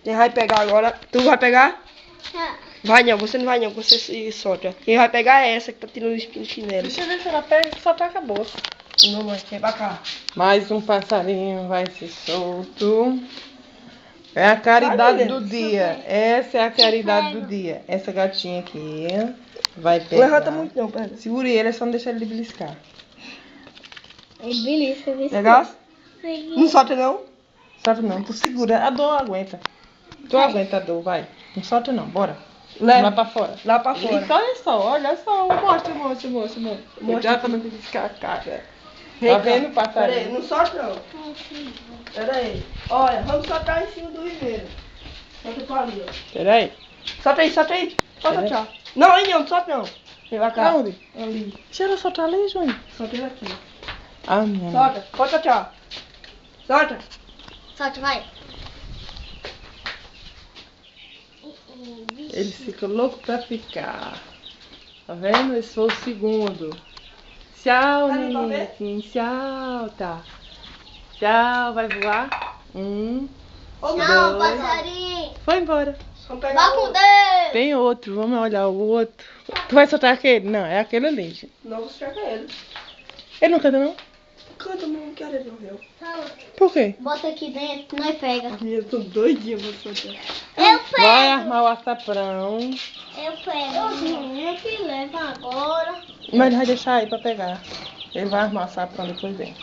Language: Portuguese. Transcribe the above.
Quem vai pegar agora? Tu vai pegar? Ah. Vai não, você não vai não, você se solta. Quem vai pegar é essa que tá tirando o espinho de chinelo. Deixa eu ver se ela pega, só tá acabou. Não, mãe, vem pra cá. Mais um passarinho vai ser solto. É a caridade do dia. Essa é a caridade do dia. Essa gatinha aqui vai pegar. Não levanta muito não, pega. Segure ele, é só não deixar ele beliscar. Ele belisca, Legal? Não solta não? Solta não, tu segura. A dor aguenta. Tu aguenta a dor, vai. Não solta não, bora. Leva. Lá pra fora. Lá pra fora. Então, olha só. Mostra. Cuidado pra não beliscar a cara. Vem Tá cá. vendo, passarinho? Pera aí, não solta não. Pera aí. Olha, vamos soltar em cima do viveiro. Solta pra ali, ó. Peraí. Solta aí, solta aí. Solta, Pera aí. tchau. Não, aí não, solta não. Vem pra cá. Aonde? Ali. Deixa ela soltar ali, João. Solta ele aqui. Ah, não. Solta, solta, tchau. Solta. Solta, vai. Eles ficam loucos pra ficar. Tá vendo? Esse foi o segundo. Tchau, Tá dando pra ver? Neniquim. Tchau, tá. Tchau, vai voar. Ô, Não, dois. passarinho. Foi embora. Vamos pegar Vá o com outro. Deus. Tem outro, vamos olhar o outro. Tu vai soltar aquele? Não, é aquele ali. gente. Não, você pega ele. Ele não canta, não? Canta, não quero ele morreu. Por quê? Bota aqui dentro, nós pega. Eu tô doidinha pra soltar. Eu pego. Vai armar o açaprão. Eu pego. Eu que levo agora. Mas ele vai deixar aí pra pegar. Ele vai armar o açaprão depois dele.